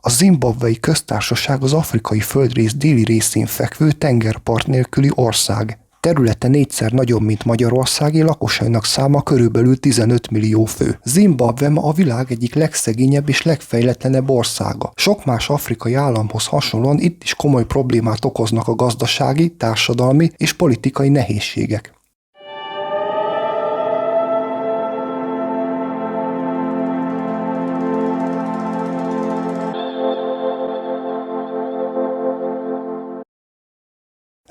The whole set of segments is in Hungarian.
A Zimbabwei Köztársaság az afrikai földrész déli részén fekvő tengerpart nélküli ország. Területe 4-szer nagyobb, mint Magyarországé, lakosainak száma körülbelül 15 millió fő. Zimbabwe ma a világ egyik legszegényebb és legfejletlenebb országa. Sok más afrikai államhoz hasonlóan itt is komoly problémát okoznak a gazdasági, társadalmi és politikai nehézségek.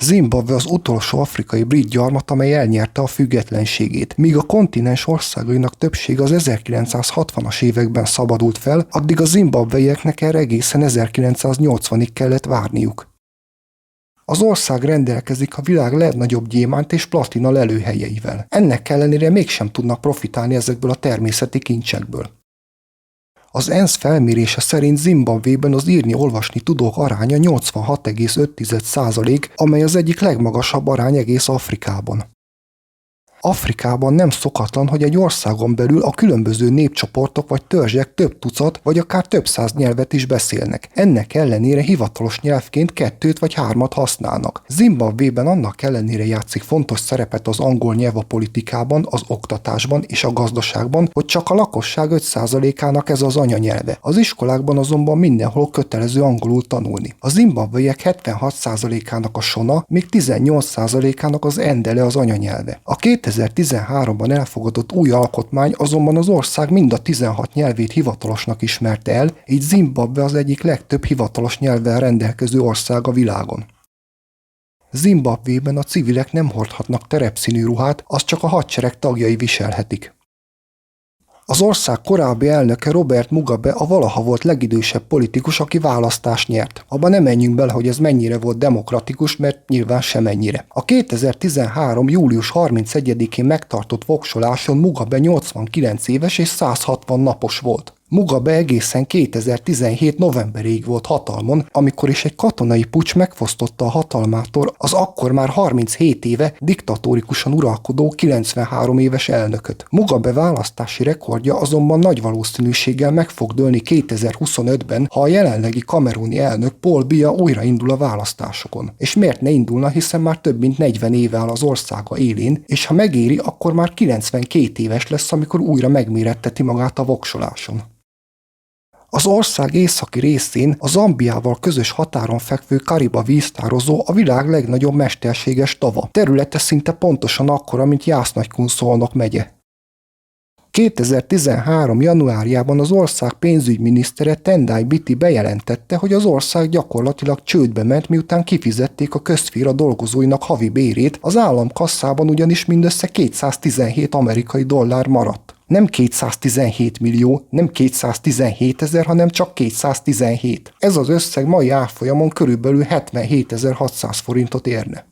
Zimbabwe az utolsó afrikai brit gyarmat, amely elnyerte a függetlenségét. Míg a kontinens országainak többsége az 1960-as években szabadult fel, addig a zimbabweieknek erre egészen 1980-ig kellett várniuk. Az ország rendelkezik a világ legnagyobb gyémánt és platina lelőhelyeivel. Ennek ellenére mégsem tudnak profitálni ezekből a természeti kincsekből. Az ENSZ felmérése szerint Zimbabwében az írni-olvasni tudók aránya 86,5%, amely az egyik legmagasabb arány egész Afrikában. Afrikában nem szokatlan, hogy egy országon belül a különböző népcsoportok vagy törzsek több tucat vagy akár több száz nyelvet is beszélnek. Ennek ellenére hivatalos nyelvként 2 vagy 3 használnak. Zimbabwében annak ellenére játszik fontos szerepet az angol nyelv a politikában, az oktatásban és a gazdaságban, hogy csak a lakosság 5%-ának ez az anyanyelve. Az iskolákban azonban mindenhol kötelező angolul tanulni. A zimbabweiek 76%-ának a sona, míg 18%-ának az endele az anyanyelve. A 2013-ban elfogadott új alkotmány azonban az ország mind a 16 nyelvét hivatalosnak ismerte el, így Zimbabwe az egyik legtöbb hivatalos nyelvvel rendelkező ország a világon. Zimbabwében a civilek nem hordhatnak terepszínű ruhát, azt csak a hadsereg tagjai viselhetik. Az ország korábbi elnöke Robert Mugabe a valaha volt legidősebb politikus, aki választást nyert. Abban nem menjünk bele, hogy ez mennyire volt demokratikus, mert nyilván semennyire. A 2013. július 31-én megtartott voksoláson Mugabe 89 éves és 160 napos volt. Mugabe egészen 2017. novemberéig volt hatalmon, amikor is egy katonai puccs megfosztotta a hatalmától az akkor már 37 éve diktatórikusan uralkodó 93 éves elnököt. Mugabe választási rekordja azonban nagy valószínűséggel meg fog dőlni 2025-ben, ha a jelenlegi kameruni elnök Paul Biya újraindul a választásokon. És miért ne indulna, hiszen már több mint 40 éve áll az országa élén, és ha megéri, akkor már 92 éves lesz, amikor újra megméretteti magát a voksoláson. Az ország északi részén a Zambiával közös határon fekvő Kariba víztározó a világ legnagyobb mesterséges tava. Területe szinte pontosan akkora, mint Jász-Nagykun-Szolnok megye. 2013. januárjában az ország pénzügyminisztere Tendai Biti bejelentette, hogy az ország gyakorlatilag csődbe ment, miután kifizették a közszféra dolgozóinak havi bérét, az állam kasszában ugyanis mindössze 217 amerikai dollár maradt. Nem 217 millió, nem 217 000, hanem csak 217. Ez az összeg mai árfolyamon körülbelül 77.600 forintot érne.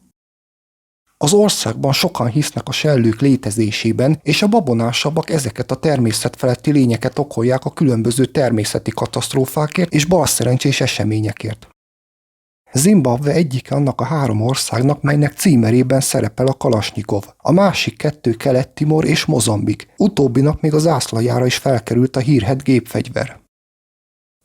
Az országban sokan hisznek a sellők létezésében, és a babonásabbak ezeket a természetfeletti lényeket okolják a különböző természeti katasztrófákért és balszerencsés eseményekért. Zimbabwe egyike annak a 3 országnak, melynek címerében szerepel a Kalasnyikov. A másik 2 Kelet-Timor és Mozambik. Utóbbinak még az zászlajára is felkerült a hírhedt gépfegyver.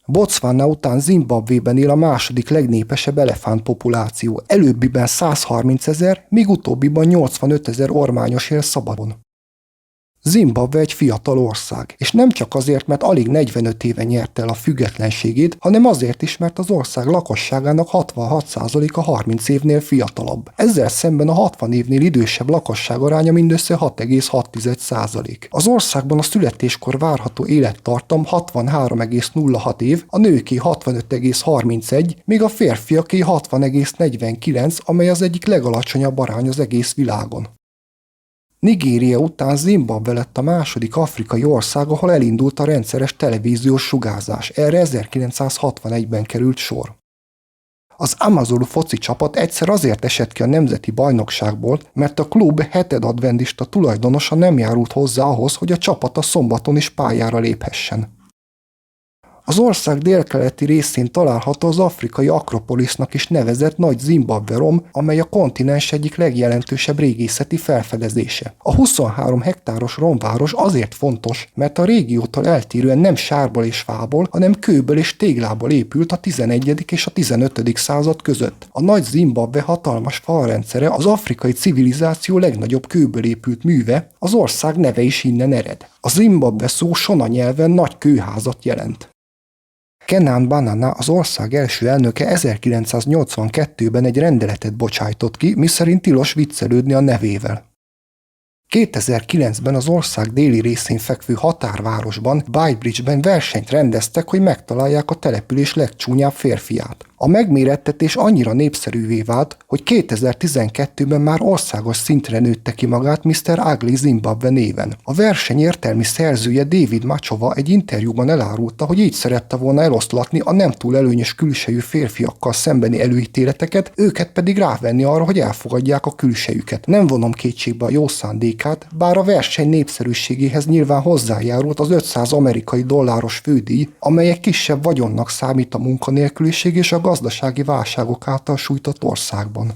Botswana után Zimbabwében él a második legnépesebb elefántpopuláció. Előbbiben 130 000, míg utóbbiban 85 000 ormányos él szabadon. Zimbabwe egy fiatal ország, és nem csak azért, mert alig 45 éve nyerte el a függetlenségét, hanem azért is, mert az ország lakosságának 66%-a 30 évnél fiatalabb. Ezzel szemben a 60 évnél idősebb lakosság aránya mindössze 6,6%. Az országban a születéskor várható élettartam 63,06 év, a nőké 65,31, míg a férfiaké 60,49, amely az egyik legalacsonyabb arány az egész világon. Nigéria után Zimbabwe lett a második afrikai ország, ahol elindult a rendszeres televíziós sugárzás. Erre 1961-ben került sor. Az Amazulu foci csapat egyszer azért esett ki a nemzeti bajnokságból, mert a klub heted adventista tulajdonosa nem járult hozzá ahhoz, hogy a csapat a szombaton is pályára léphessen. Az ország délkeleti részén található az afrikai Akropolisznak is nevezett Nagy Zimbabwe-rom, amely a kontinens egyik legjelentősebb régészeti felfedezése. A 23 hektáros romváros azért fontos, mert a régiótól eltérően nem sárból és fából, hanem kőből és téglából épült a 11. és a 15. század között. A Nagy Zimbabwe hatalmas falrendszere az afrikai civilizáció legnagyobb kőből épült műve, az ország neve is innen ered. A Zimbabwe szó Shona nyelven nagy kőházat jelent. Kenan Banana, az ország első elnöke 1982-ben egy rendeletet bocsájtott ki, miszerint tilos viccelődni a nevével. 2009-ben az ország déli részén fekvő határvárosban, Beitbridge-ben versenyt rendeztek, hogy megtalálják a település legcsúnyább férfiát. A megmérettetés annyira népszerűvé vált, hogy 2012-ben már országos szintre nőtte ki magát Mr. Ugly Zimbabwe néven. A verseny értelmi szerzője David Machova egy interjúban elárulta, hogy így szerette volna eloszlatni a nem túl előnyös külsejű férfiakkal szembeni előítéleteket, őket pedig rávenni arra, hogy elfogadják a külsejüket. Nem vonom kétségbe a jó szándékát, bár a verseny népszerűségéhez nyilván hozzájárult az 500 amerikai dolláros fődíj, amely egy kisebb vagyonnak számít a munkanélküliség és a gazdasági válságok által sújtott országban.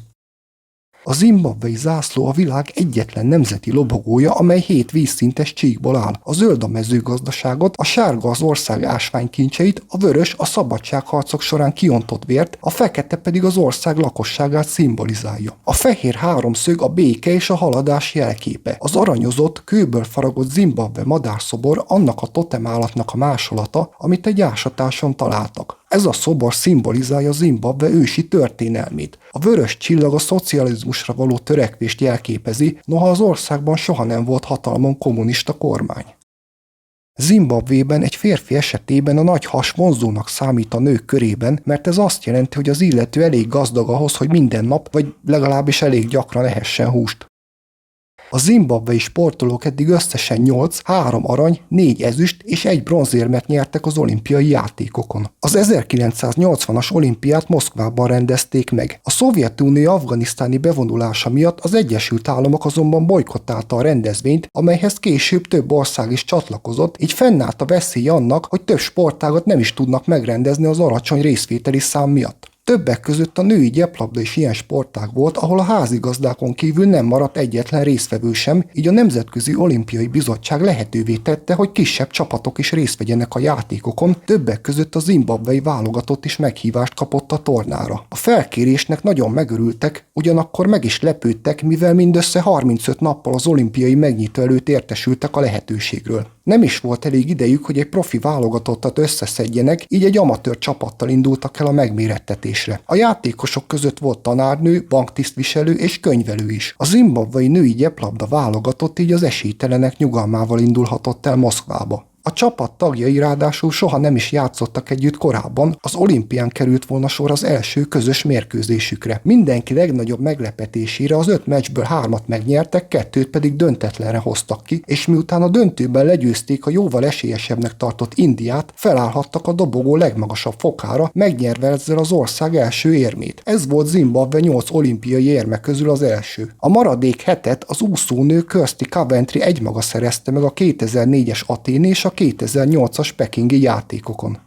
A zimbabwei zászló a világ egyetlen nemzeti lobogója, amely 7 vízszintes csíkból áll. A zöld a mezőgazdaságot, a sárga az ország ásványkincseit, a vörös a szabadságharcok során kiontott vért, a fekete pedig az ország lakosságát szimbolizálja. A fehér háromszög a béke és a haladás jelképe. Az aranyozott, kőből faragott Zimbabwe madárszobor annak a totemállatnak a másolata, amit egy ásatáson találtak. Ez a szobor szimbolizálja Zimbabwe ősi történelmét. A vörös csillag a szocializmusra való törekvést jelképezi, noha az országban soha nem volt hatalmon kommunista kormány. Zimbabwében egy férfi esetében a nagy has vonzónak számít a nők körében, mert ez azt jelenti, hogy az illető elég gazdag ahhoz, hogy minden nap, vagy legalábbis elég gyakran ehessen húst. A zimbabwei sportolók eddig összesen 8, 3 arany, 4 ezüst és 1 bronzérmet nyertek az olimpiai játékokon. Az 1980-as olimpiát Moszkvában rendezték meg. A Szovjetunió afganisztáni bevonulása miatt az Egyesült Államok azonban bojkottálta a rendezvényt, amelyhez később több ország is csatlakozott, így fennállt a veszély annak, hogy több sportágat nem is tudnak megrendezni az alacsony részvételi szám miatt. Többek között a női gyeplabda is ilyen sportág volt, ahol a házigazdákon kívül nem maradt egyetlen résztvevő sem, így a Nemzetközi Olimpiai Bizottság lehetővé tette, hogy kisebb csapatok is részt vegyenek a játékokon, többek között a zimbabwei válogatott is meghívást kapott a tornára. A felkérésnek nagyon megörültek, ugyanakkor meg is lepődtek, mivel mindössze 35 nappal az olimpiai megnyitó előtt értesültek a lehetőségről. Nem is volt elég idejük, hogy egy profi válogatottat összeszedjenek, így egy amatőr csapattal indultak el a megmérettetésre. A játékosok között volt tanárnő, banktisztviselő és könyvelő is. A zimbabwei női gyeplabda válogatott így az esélytelenek nyugalmával indulhatott el Moszkvába. A csapat tagjai ráadásul soha nem is játszottak együtt korábban, az olimpián került volna sor az első közös mérkőzésükre. Mindenki legnagyobb meglepetésére az 5 meccsből 3-at megnyertek, 2 pedig döntetlenre hoztak ki, és miután a döntőben legyőzték a jóval esélyesebbnek tartott Indiát, felállhattak a dobogó legmagasabb fokára, megnyerve ezzel az ország első érmét. Ez volt Zimbabwe 8 olimpiai érme közül az első. A maradék 7-et az úszónő Kirsty Coventry egymaga szerezte meg a 2004-es Athéni és a 2008-as pekingi játékokon.